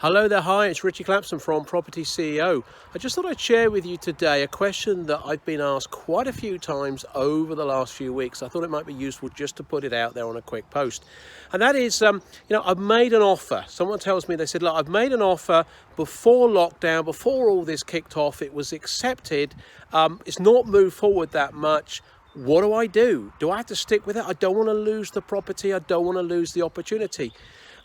Hello there, hi, it's Ritchie Clapson from propertyCEO. I just thought I'd share with you today a question that I've been asked quite a few times over the last few weeks. I thought it might be useful just to put it out there on a quick post. And that is, I've made an offer. Someone tells me, they said, look, I've made an offer before lockdown, before all this kicked off, it was accepted. It's not moved forward that much. What do I do? Do I have to stick with it? I don't want to lose the property. I don't want to lose the opportunity.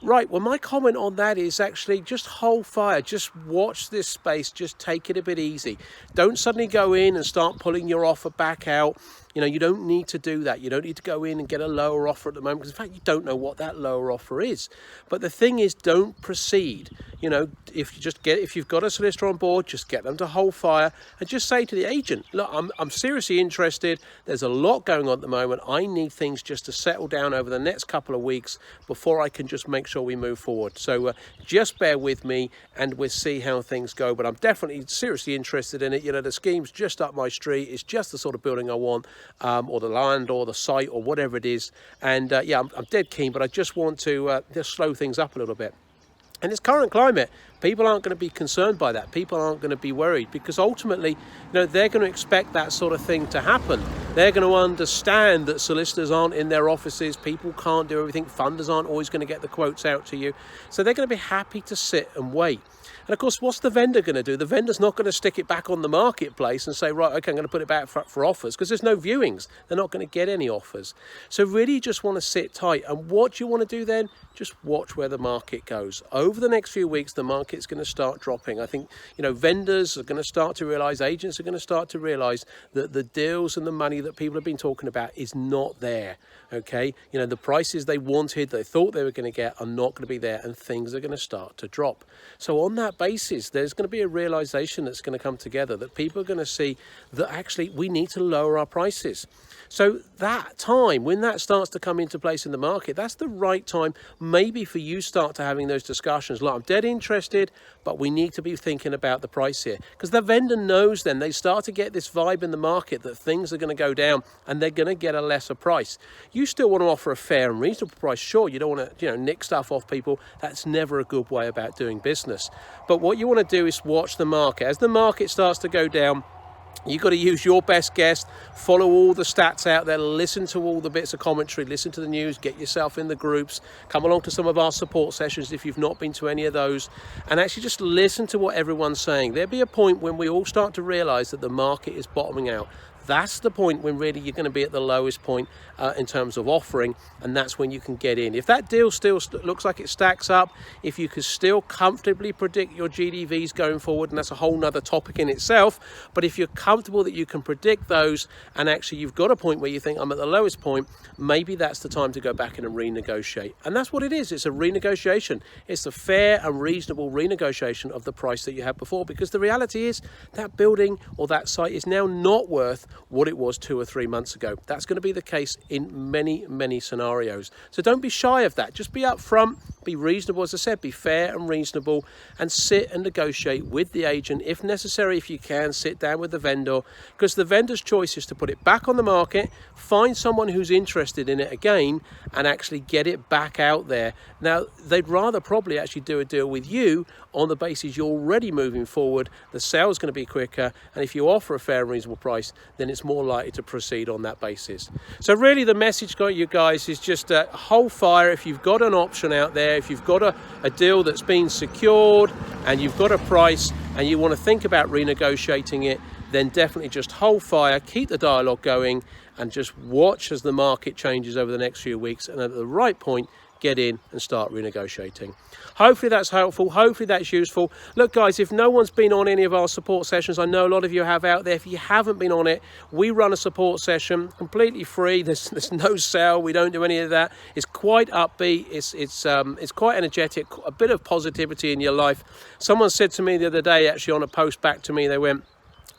Right, well, my comment on that is actually just hold fire, just watch this space, just take it a bit easy. Don't suddenly go in and start pulling your offer back out. You don't need to do that. You don't need to go in and get a lower offer at the moment, because in fact, you don't know what that lower offer is. But the thing is, don't proceed. If you've got a solicitor on board, just get them to hold fire and just say to the agent, look, I'm seriously interested. There's a lot going on at the moment. I need things just to settle down over the next couple of weeks before I can just make sure we move forward. So just bear with me and we'll see how things go. But I'm definitely seriously interested in it. The scheme's just up my street. It's just the sort of building I want, or the land or the site or whatever it is. And I'm dead keen, but I just want to just slow things up a little bit. In this current climate, people aren't going to be concerned by that. People aren't going to be worried, because ultimately, they're going to expect that sort of thing to happen. They're going to understand that solicitors aren't in their offices. People can't do everything. Funders aren't always going to get the quotes out to you. So they're going to be happy to sit and wait. And of course, what's the vendor going to do? The vendor's not going to stick it back on the marketplace and say, right, okay, I'm going to put it back for offers, because there's no viewings. They're not going to get any offers. So really, you just want to sit tight. And what you want to do then, just watch where the market goes. Over the next few weeks, the market's going to start dropping. I think, vendors are going to start to realize, agents are going to start to realize that the deals and the money that people have been talking about is not there. Okay. The prices they wanted, they thought they were going to get, are not going to be there, and things are going to start to drop. So on that basis, there's going to be a realization that's going to come together, that people are going to see that actually we need to lower our prices. So that time, when that starts to come into place in the market, that's the right time maybe for you start to having those discussions. Look, I'm dead interested, but we need to be thinking about the price here, because the vendor knows then they start to get this vibe in the market that things are going to go down and they're going to get a lesser price. You still want to offer a fair and reasonable price. Sure, you don't want to nick stuff off people. That's never a good way about doing business. But what you want to do is watch the market. As the market starts to go down, you've got to use your best guess, follow all the stats out there, listen to all the bits of commentary, listen to the news, get yourself in the groups, come along to some of our support sessions if you've not been to any of those, and actually just listen to what everyone's saying. There'll be a point when we all start to realize that the market is bottoming out. That's the point when really you're going to be at the lowest point in terms of offering, and that's when you can get in. If that deal still looks like it stacks up, if you can still comfortably predict your GDVs going forward, and that's a whole nother topic in itself, but if you're comfortable that you can predict those, and actually you've got a point where you think I'm at the lowest point, maybe that's the time to go back in and renegotiate. And that's what it is. It's a renegotiation. It's a fair and reasonable renegotiation of the price that you had before, because the reality is that building or that site is now not worth what it was 2 or 3 months ago. That's going to be the case in many, many scenarios. So don't be shy of that. Just be upfront, be reasonable, as I said, be fair and reasonable, and sit and negotiate with the agent. If necessary, if you can, sit down with the vendor, because the vendor's choice is to put it back on the market, find someone who's interested in it again, and actually get it back out there. Now, they'd rather probably actually do a deal with you on the basis you're already moving forward. The sale's going to be quicker, and if you offer a fair and reasonable price, then it's more likely to proceed on that basis. So really the message got you guys is just hold fire. If you've got an option out there, if you've got a deal that's been secured and you've got a price and you want to think about renegotiating it, then definitely just hold fire, keep the dialogue going, and just watch as the market changes over the next few weeks, and at the right point, get in and start renegotiating. Hopefully that's helpful. Hopefully that's useful. Look, guys, if no one's been on any of our support sessions, I know a lot of you have out there. If you haven't been on it, we run a support session completely free. There's no sale. We don't do any of that. It's quite upbeat. It's quite energetic. A bit of positivity in your life. Someone said to me the other day, actually on a post back to me, they went,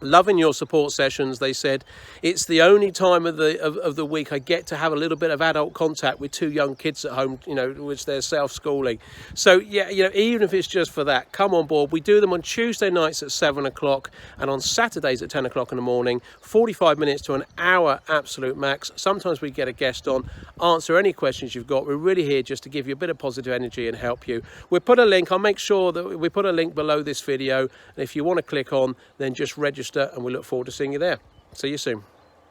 Loving your support sessions. They said it's the only time of the week I get to have a little bit of adult contact with 2 young kids at home, you know, which they're self-schooling. So yeah, you know, even if it's just for that, come on board. We do them on Tuesday nights at 7 o'clock and on Saturdays at 10 o'clock in the morning, 45 minutes to an hour absolute max. Sometimes we get a guest on, answer any questions you've got. We're really here just to give you a bit of positive energy and help you. We'll put a link, I'll make sure that we put a link below this video, and if you want to click on, then just register, and we look forward to seeing you there. See you soon.